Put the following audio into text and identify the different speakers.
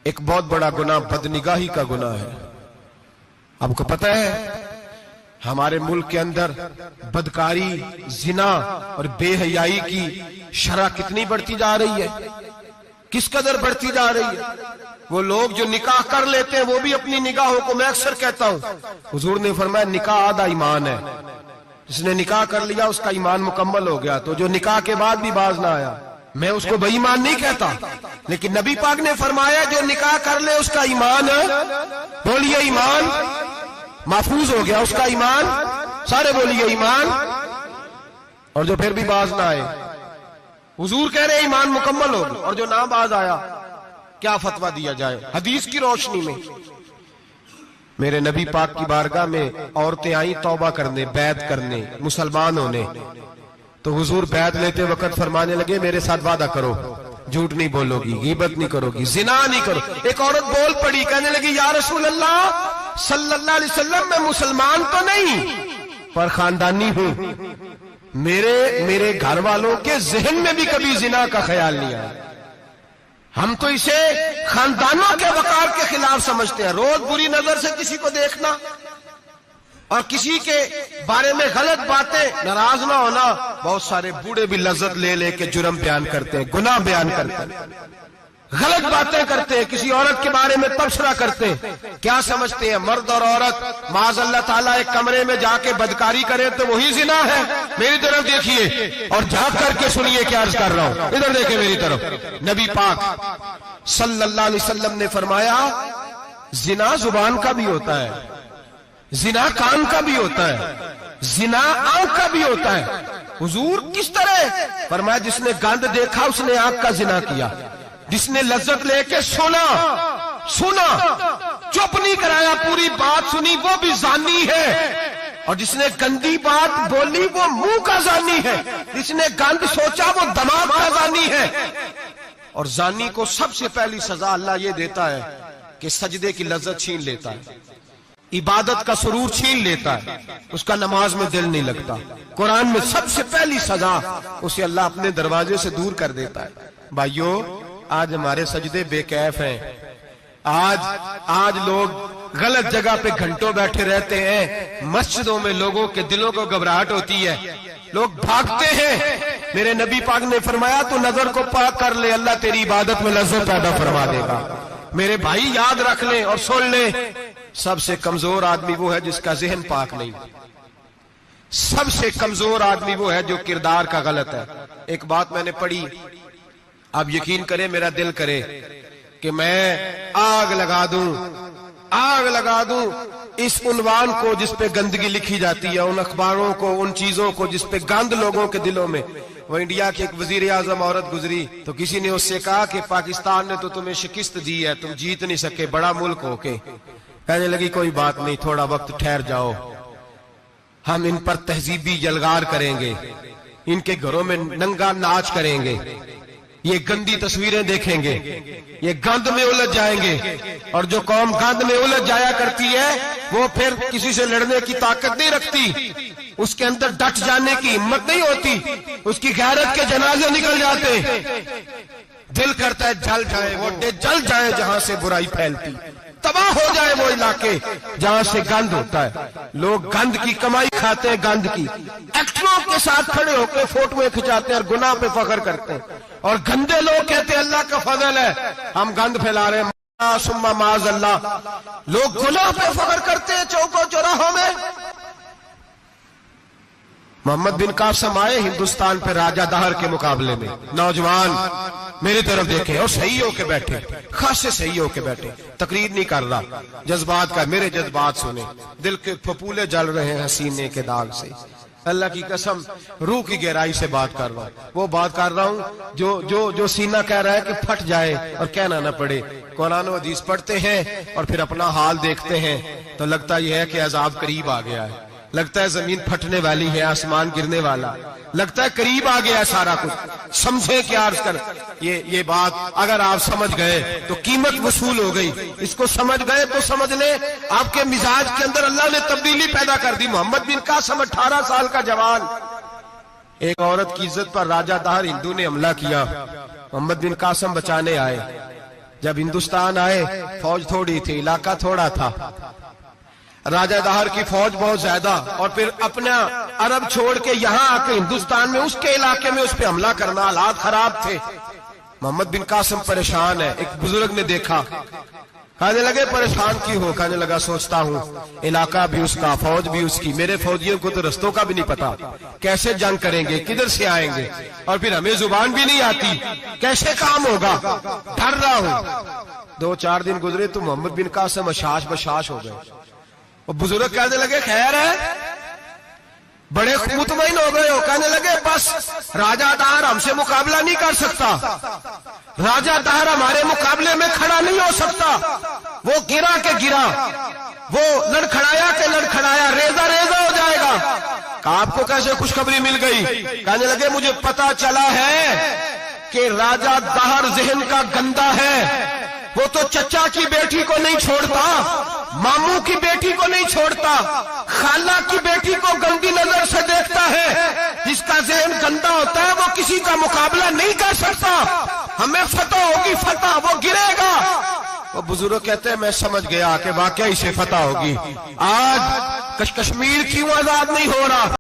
Speaker 1: ایک بہت بڑا گناہ بدنگاہی کا گناہ ہے۔ آپ کو پتہ ہے ہمارے ملک کے اندر بدکاری، زنا اور بے حیائی کی شرح کتنی بڑھتی جا رہی ہے، کس قدر بڑھتی جا رہی ہے۔ وہ لوگ جو نکاح کر لیتے ہیں وہ بھی اپنی نگاہوں کو، میں اکثر کہتا ہوں، حضور نے فرمایا نکاح آدھا ایمان ہے، جس نے نکاح کر لیا اس کا ایمان مکمل ہو گیا۔ تو جو نکاح کے بعد بھی باز نہ آیا، میں اس کو بے ایمان نہیں کہتا، لیکن نبی پاک نے فرمایا جو نکاح کر لے اس کا ایمان، بولیے ایمان محفوظ ہو گیا، اس کا ایمان، سارے بولیے ایمان، اور جو پھر بھی باز نہ آئے، حضور کہہ رہے ایمان مکمل ہو گیا، اور جو نہ باز آیا کیا فتویٰ دیا جائے حدیث کی روشنی میں۔ میرے نبی پاک کی بارگاہ میں عورتیں آئیں توبہ کرنے، بیعت کرنے، مسلمان ہونے، تو حضور بیعت لیتے وقت فرمانے لگے میرے ساتھ وعدہ کرو، جھوٹ نہیں بولو گی، غیبت نہیں کرو گی، زنا نہیں کرو۔ ایک عورت بول پڑی، کہنے لگی یا رسول اللہ صلی اللہ علیہ وسلم میں مسلمان تو نہیں پر خاندانی ہوں، میرے گھر والوں کے ذہن میں بھی کبھی زنا کا خیال نہیں آیا، ہم تو اسے خاندانوں کے وقار کے خلاف سمجھتے ہیں۔ روز بری نظر سے کسی کو دیکھنا اور کسی کے بارے میں غلط باتیں، ناراض نہ ہونا، بہت سارے بوڑھے بھی لذت لے لے کے جرم بیان کرتے ہیں، گناہ بیان کرتے ہیں، غلط باتیں کرتے ہیں، کسی عورت کے بارے میں تبصرہ کرتے ہیں۔ کیا سمجھتے ہیں مرد اور عورت معاذ اللہ تعالیٰ ایک کمرے میں جا کے بدکاری کرے تو وہی زنا ہے؟ میری طرف دیکھیے اور جھانک کر کے سنیے کیا عرض کر رہا ہوں، ادھر دیکھیں میری طرف۔ نبی پاک صلی اللہ علیہ وسلم نے فرمایا زنا زبان کا بھی ہوتا ہے، زنا کان کا بھی ہوتا ہے، زنا آنکھ کا بھی ہوتا ہے۔ حضور کس طرح؟ فرمایا جس نے گند دیکھا اس نے آنکھ کا زنا کیا، جس نے لذت لے کے سنا چپ نہیں کرایا، پوری بات سنی، وہ بھی زانی ہے، اور جس نے گندی بات بولی وہ منہ کا زانی ہے، جس نے گند سوچا وہ دماغ کا زانی ہے۔ اور زانی کو سب سے پہلی سزا اللہ یہ دیتا ہے کہ سجدے کی لذت چھین لیتا ہے، عبادت کا سرور چھین لیتا ہے، اس کا نماز میں دل نہیں لگتا۔ قرآن میں سب سے پہلی سزا اسے اللہ اپنے دروازے سے دور کر دیتا ہے۔ بھائیو آج ہمارے سجدے بے کیف ہیں، آج لوگ غلط جگہ پہ گھنٹوں بیٹھے رہتے ہیں، مسجدوں میں لوگوں کے دلوں کو گھبراہٹ ہوتی ہے، لوگ بھاگتے ہیں۔ میرے نبی پاک نے فرمایا تو نظر کو پاک کر لے، اللہ تیری عبادت میں لذت پیدا فرما دے گا۔ میرے بھائی یاد رکھ لیں اور سن لیں، سب سے کمزور آدمی وہ ہے جس کا ذہن پاک نہیں، سب سے کمزور آدمی وہ ہے جو کردار کا غلط ہے۔ ایک بات میں نے پڑھی، آپ یقین کریں میرا دل کرے کہ میں آگ لگا دوں اس عنوان کو جس پہ گندگی لکھی جاتی ہے، ان اخباروں کو، ان چیزوں کو جس پہ گند لوگوں کے دلوں میں۔ وہ انڈیا کی ایک وزیر اعظم عورت گزری تو کسی نے اس سے کہا کہ پاکستان نے تو تمہیں شکست دی ہے، تم جیت نہیں سکے بڑا ملک ہو کے۔ کہنے لگی کوئی بات نہیں، تھوڑا وقت ٹھہر جاؤ، ہم ان پر تہذیبی یلغار کریں گے، ان کے گھروں میں ننگا ناچ کریں گے، یہ گندی تصویریں دیکھیں گے، یہ گند میں الجھ جائیں گے۔ اور جو قوم گند میں الجھ جایا کرتی ہے وہ پھر کسی سے لڑنے کی طاقت نہیں رکھتی، اس کے اندر ڈٹ جانے کی ہمت نہیں ہوتی، اس کی غیرت کے جنازے نکل جاتے، دل کرتا ہے جل جائے وہ جل جائے جہاں سے برائی پھیلتی، تباہ ہو جائے وہ علاقے جہاں سے گند ہوتا ہے۔ لوگ گند کی کمائی کھاتے ہیں، گند کی، ایکٹروں کے ساتھ کھڑے ہو کے فوٹویں کھچاتے ہیں اور گناہ پہ فخر کرتے ہیں، اور گندے لوگ کہتے ہیں اللہ کا فضل ہے ہم گند پھیلا رہے ہیں، ثم معاذ اللہ۔ لوگ گناہ پہ فخر کرتے ہیں چوکوں چوراہوں میں۔ محمد بن قاسم آئے ہندوستان پہ راجہ دہر کے مقابلے میں، نوجوان میری طرف دیکھیں اور صحیح ہو کے بیٹھے، خاصے صحیح ہو کے بیٹھے، تقریر نہیں کر رہا، جذبات کا، میرے جذبات سنیں، دل کے پھپولے جل رہے ہیں سینے کے داغ سے، اللہ کی قسم روح کی گہرائی سے بات کر رہا ہوں، وہ بات کر رہا ہوں جو سینہ کہہ رہا ہے کہ پھٹ جائے اور کہنا نہ پڑے۔ قرآن و حدیث پڑھتے ہیں اور پھر اپنا حال دیکھتے ہیں تو لگتا یہ ہے کہ عذاب قریب آ گیا ہے، لگتا ہے زمین پھٹنے والی ہے، آسمان گرنے والا، لگتا ہے قریب آ گیا ہے سارا کچھ۔ سمجھے کیا عرض کر، یہ بات اگر آپ سمجھ گئے تو قیمت وصول ہو گئی، اس کو سمجھ گئے تو سمجھ لیں آپ کے مزاج کے اندر اللہ نے تبدیلی پیدا کر دی۔ محمد بن قاسم 18 سال کا جوان، ایک عورت کی عزت پر راجہ دہر ہندو نے حملہ کیا، محمد بن قاسم بچانے آئے، جب ہندوستان آئے فوج تھوڑی تھی، علاقہ تھوڑا تھا، راجہ دہر کی فوج بہت زیادہ، اور پھر اپنا عرب چھوڑ کے یہاں آ کے ہندوستان میں اس کے علاقے میں اس پہ حملہ کرنا، حالات خراب تھے۔ محمد بن قاسم پریشان ہے، ایک بزرگ نے دیکھا، کہنے لگے پریشان کیوں ہو؟ کہنے لگا سوچتا ہوں علاقہ بھی اس کا، فوج بھی اس کی، میرے فوجیوں کو تو رستوں کا بھی نہیں پتا، کیسے جنگ کریں گے، کدھر سے آئیں گے، اور پھر ہمیں زبان بھی نہیں آتی، کیسے کام ہوگا، ڈر رہا ہوں۔ 2-4 دن گزرے تو محمد بن قاسم اشاش بشاش ہو گئے، اور بزرگ کہنے لگے خیر ہے، بڑے مطمئن ہو گئے ہو؟ کہنے لگے بس راجہ دہر ہم سے مقابلہ نہیں کر سکتا، راجہ دہر ہمارے مقابلے میں کھڑا نہیں ہو سکتا، وہ گرا کے گرا، وہ لڑکھڑایا کے لڑکھڑایا، ریزہ ریزہ ہو جائے گا۔ آپ کو کیسے خوشخبری مل گئی؟ کہنے لگے مجھے پتا چلا ہے کہ راجہ دہر ذہن کا گندا ہے، وہ تو چچا کی بیٹی کو نہیں چھوڑتا، ماموں کی بیٹی کو نہیں چھوڑتا، خالہ کی بیٹی کو گندی نظر سے دیکھتا ہے۔ جس کا ذہن گندا ہوتا ہے وہ کسی کا مقابلہ نہیں کر سکتا، ہمیں فتح ہوگی، فتح، وہ گرے گا۔ وہ بزرگ کہتے ہیں میں سمجھ گیا کہ واقعی سے فتح ہوگی۔ آج کشمیر کیوں آزاد نہیں ہو رہا؟